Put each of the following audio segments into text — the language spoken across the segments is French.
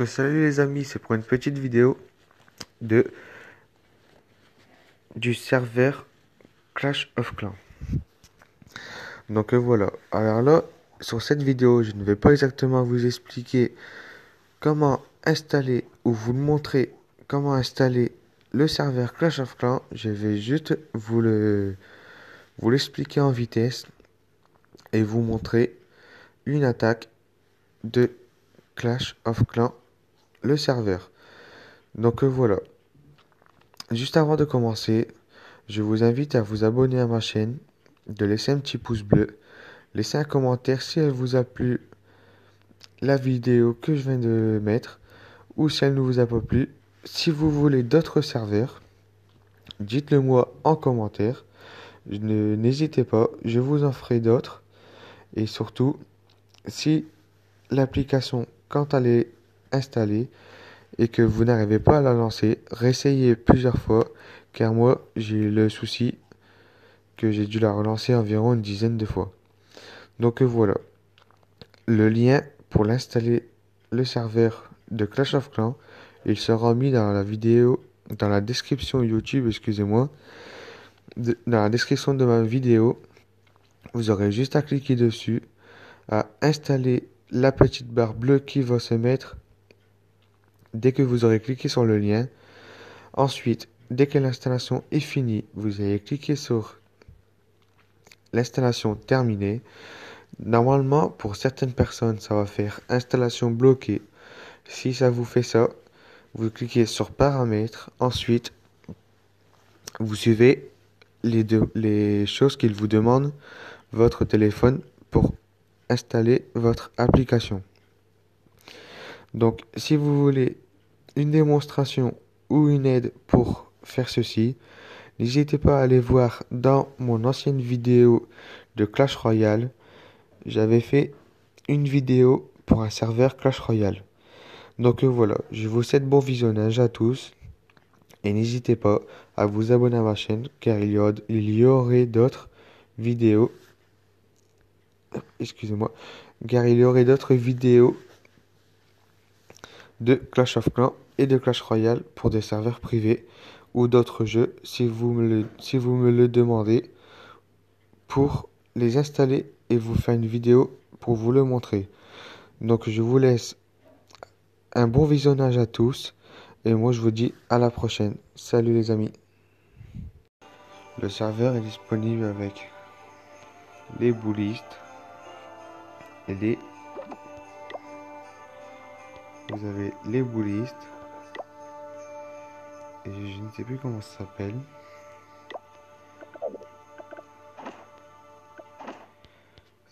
Salut les amis, c'est pour une petite vidéo de du serveur Clash of Clans. Voilà. Alors là, sur cette vidéo, je ne vais pas exactement vous expliquer comment installer ou vous montrer comment installer le serveur Clash of Clans. Je vais juste vous l'expliquer en vitesse et vous montrer une attaque de Clash of Clans, le serveur. Voilà. Juste avant de commencer, je vous invite à vous abonner à ma chaîne, de laisser un petit pouce bleu, laisser un commentaire si elle vous a plu la vidéo que je viens de mettre ou si elle ne vous a pas plu. Si vous voulez d'autres serveurs, dites-le moi en commentaire. N'hésitez pas, je vous en ferai d'autres. Et surtout, si l'application, quand elle est installée et que vous n'arrivez pas à la lancer, réessayez plusieurs fois, car moi j'ai le souci que j'ai dû la relancer environ une dizaine de fois. Voilà, le lien pour l'installer le serveur de Clash of Clans, il sera mis dans la vidéo, dans la description YouTube, excusez-moi, dans la description de ma vidéo. Vous aurez juste à cliquer dessus, à installer la petite barre bleue qui va se mettre dès que vous aurez cliqué sur le lien. Ensuite, dès que l'installation est finie, vous allez cliquer sur l'installation terminée. Normalement, pour certaines personnes, ça va faire installation bloquée. Si ça vous fait ça, vous cliquez sur paramètres. Ensuite, vous suivez les choses qu'il vous demande votre téléphone pour installer votre application. Donc, si vous voulez une démonstration ou une aide pour faire ceci, n'hésitez pas à aller voir dans mon ancienne vidéo de Clash Royale. J'avais fait une vidéo pour un serveur Clash Royale. Voilà, je vous souhaite bon visionnage à tous et n'hésitez pas à vous abonner à ma chaîne car il y aurait d'autres vidéos. Excusez-moi, car il y aurait d'autres vidéos de Clash of Clans et de Clash Royale pour des serveurs privés ou d'autres jeux si vous me le demandez pour les installer et vous faire une vidéo pour vous le montrer. Je vous laisse un bon visionnage à tous et moi je vous dis à la prochaine. Salut les amis. Le serveur est disponible avec les bullistes et vous avez les bullistes et je ne sais plus comment ça s'appelle.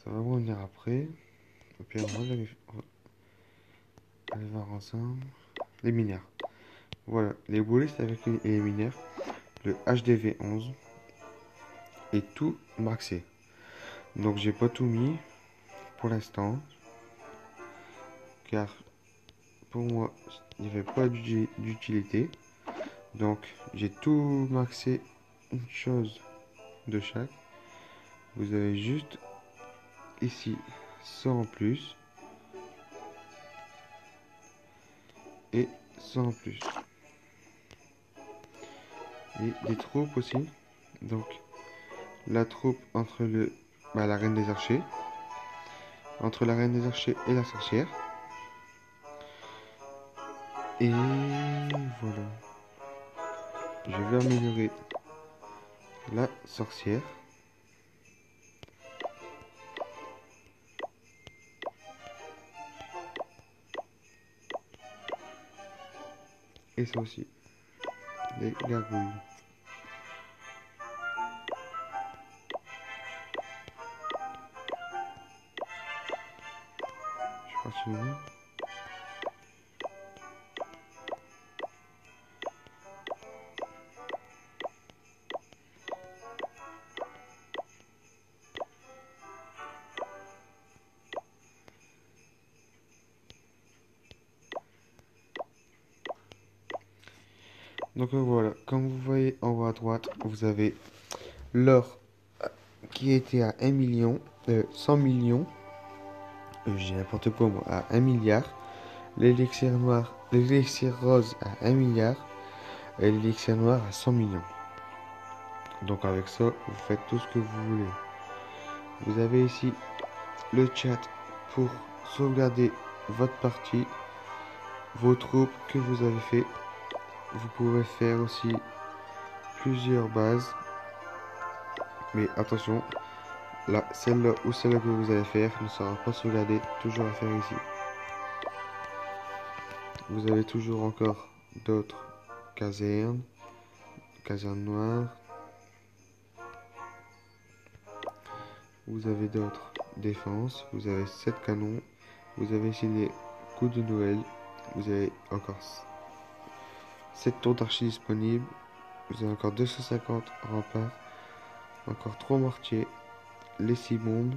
Ça va revenir après. Et puis on va aller voir ensemble. Les mineurs. Voilà, les bullistes avec les mineurs. Le HDV11 est tout maxé. J'ai pas tout mis pour l'instant. Car pour moi, il n'y avait pas d'utilité. J'ai tout maxé, une chose de chaque. Vous avez juste ici 100 en plus et 100 en plus. Et des troupes aussi. La troupe entre la reine des archers. Entre la reine des archers et la sorcière. Et voilà. Je vais améliorer la sorcière. Et ça aussi. Les gargouilles. Je continue. Voilà, comme vous voyez en haut à droite, vous avez l'or qui était à 1 million, 100 millions, j'ai n'importe quoi moi, à 1 milliard, l'élixir noir, l'élixir rose à 1 milliard et l'élixir noir à 100 millions. Donc avec ça, vous faites tout ce que vous voulez. Vous avez ici le chat pour sauvegarder votre partie, vos troupes que vous avez fait. Vous pouvez faire aussi plusieurs bases. Mais attention, là, celle-là ou celle-là que vous allez faire ne sera pas sauvegardée, toujours à faire ici. Vous avez toujours encore d'autres casernes, casernes noires. Vous avez d'autres défenses, vous avez 7 canons, vous avez ici des coups de Noël, vous avez encore 7 tours d'archi disponibles, vous avez encore 250 remparts, encore 3 mortiers, les 6 bombes,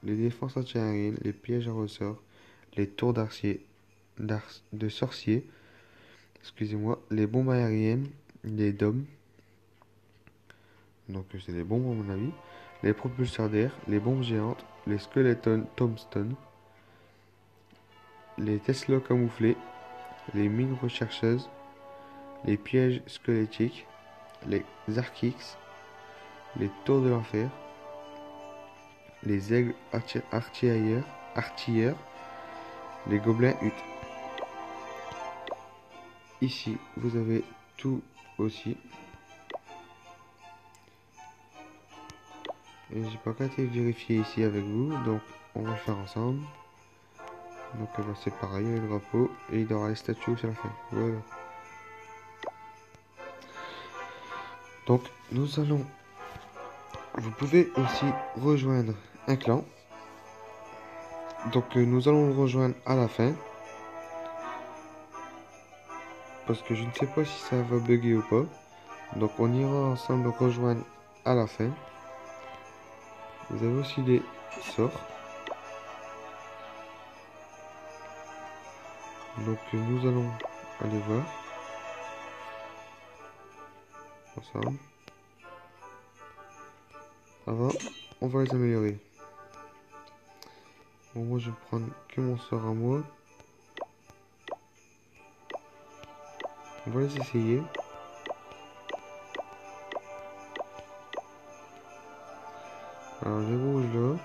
les défenses antiaériennes, les pièges à ressort, les tours de sorciers, excusez-moi, les bombes aériennes, les dômes, donc c'est des bombes à mon avis, les propulseurs d'air, les bombes géantes, les skeletons tombstone, les Tesla camouflés, les mines rechercheuses, les pièges squelettiques, les Archix, les tours de l'enfer, les aigles artilleurs, les gobelins huttes. Ici, vous avez tout aussi. Et j'ai pas qu'à vérifier ici avec vous, donc on va le faire ensemble. Donc c'est pareil, le drapeau, et il y aura les statues sur la fin. Voilà. Donc nous allons... Vous pouvez aussi rejoindre un clan. Donc nous allons le rejoindre à la fin. Parce que je ne sais pas si ça va bugger ou pas. Donc on ira ensemble rejoindre à la fin. Vous avez aussi des sorts. Donc nous allons aller voir ensemble. Avant, on va les améliorer. Bon, moi je vais prendre que mon sort à moi. On va les essayer. Alors les rouges là.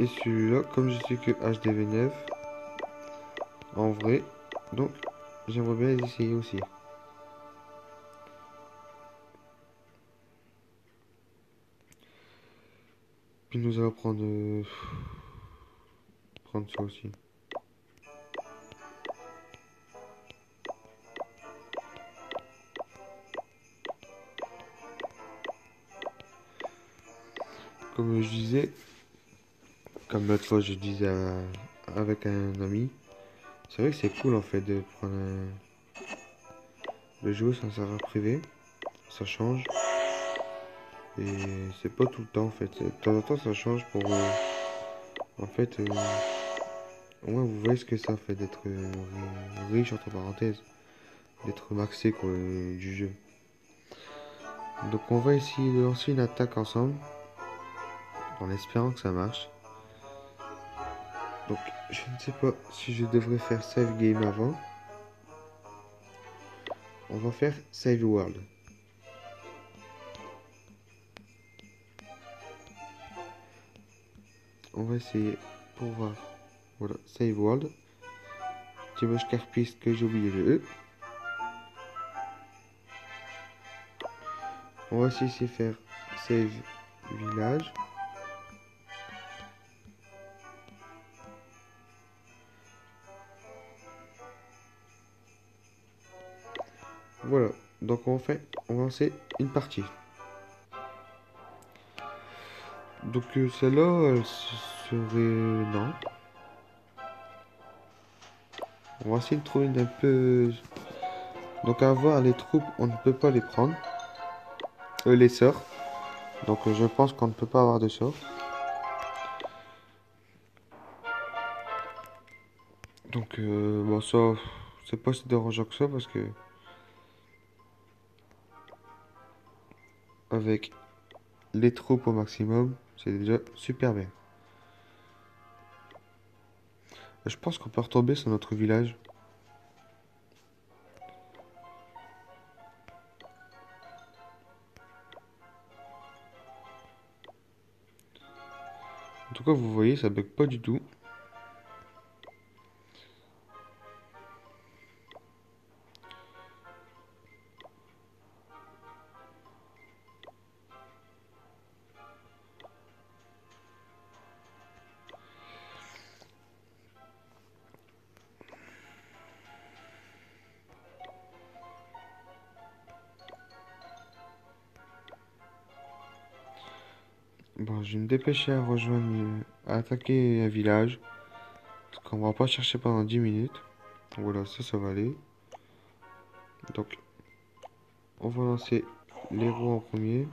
Et celui-là, comme je sais que HDV9 en vrai, donc j'aimerais bien les essayer aussi. Puis nous allons prendre ça aussi. Comme je disais, comme l'autre fois je disais avec un ami, c'est vrai que c'est cool en fait de prendre le jeu sans serveur privé, ça change. Et c'est pas tout le temps en fait, de temps en temps ça change pour en fait au moins vous voyez ce que ça fait d'être riche entre parenthèses, d'être maxé quoi du jeu. Donc on va essayer de lancer une attaque ensemble en espérant que ça marche. Donc je ne sais pas si je devrais faire save game avant. On va faire save world. On va essayer pour voir. Voilà, save world. Dimanche carpiste que j'ai oublié le E. On va aussi essayer de faire save village. Voilà, donc on va lancer une partie. Donc celle-là, elle serait... Non. On va essayer de trouver un peu... Donc à voir les troupes, on ne peut pas les prendre. Les sorts. Donc je pense qu'on ne peut pas avoir de sorts. Donc bon ça, c'est pas si dérangeant que ça parce que... Avec les troupes au maximum, c'est déjà super bien. Je pense qu'on peut retomber sur notre village. En tout cas, vous voyez, ça bug pas du tout. Bon, je vais me dépêcher à rejoindre, à attaquer un village. Parce qu'on va pas chercher pendant 10 minutes. Voilà, ça va aller. Donc, on va lancer les roues en premier.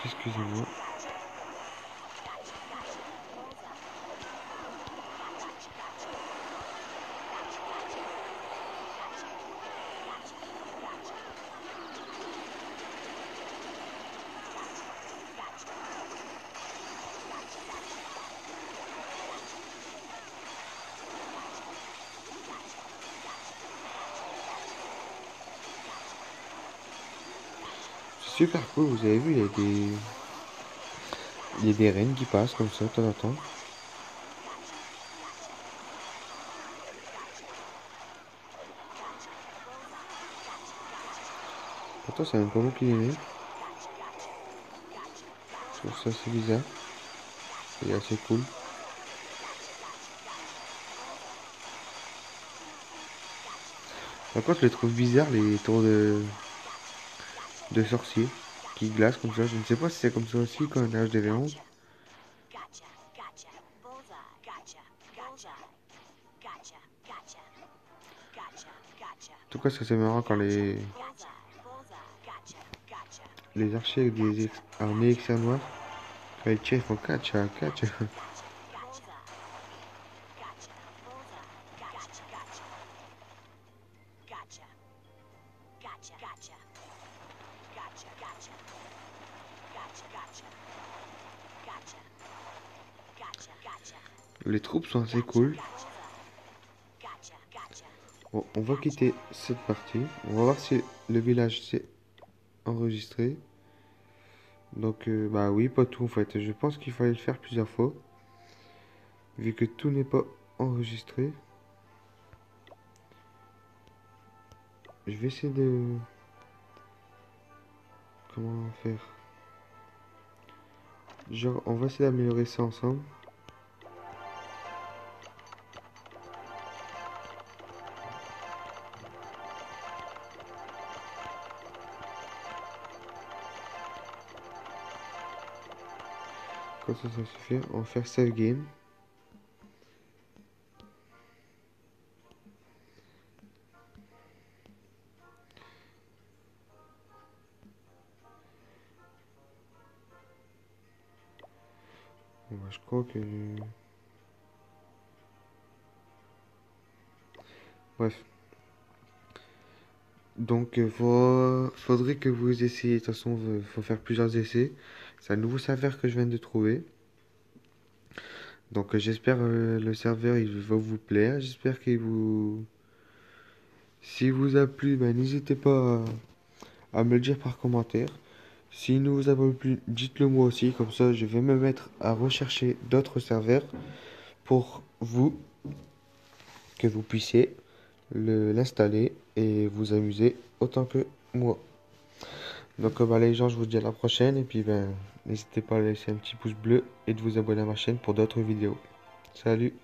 Excusez-moi. C'est super cool, vous avez vu, il y a des rennes qui passent comme ça de temps en temps. Pourtant, c'est même pas moi qui l'ai mis. Je trouve ça assez bizarre. Et assez cool. Par contre, je les trouve bizarres, les tours de sorciers qui glacent comme ça. Je ne sais pas si c'est comme ça aussi quand on a HDV11. En tout cas, ça c'est marrant quand les archers avec des armées externes noires, quand ils tirent, ils font catcha, catcha. Les troupes sont assez cool. Bon, on va quitter cette partie. On va voir si le village s'est enregistré. Donc, bah oui, pas tout en fait. Je pense qu'il fallait le faire plusieurs fois. Vu que tout n'est pas enregistré. Je vais essayer de... Comment faire? Genre, on va essayer d'améliorer ça ensemble. Comme ça suffit. On va faire save game. Bon, bah, je crois que... Bref. Donc, faudrait que vous essayiez. De toute façon, il faut faire plusieurs essais. C'est un nouveau serveur que je viens de trouver. Donc, j'espère le serveur il va vous plaire. J'espère qu'il vous... S'il vous a plu, ben, n'hésitez pas à me le dire par commentaire. S'il ne vous a pas plu, dites-le moi aussi. Comme ça, je vais me mettre à rechercher d'autres serveurs pour vous, que vous puissiez l'installer et vous amuser autant que moi. Donc bah, les gens, je vous dis à la prochaine et puis ben n'hésitez pas à laisser un petit pouce bleu et de vous abonner à ma chaîne pour d'autres vidéos. Salut!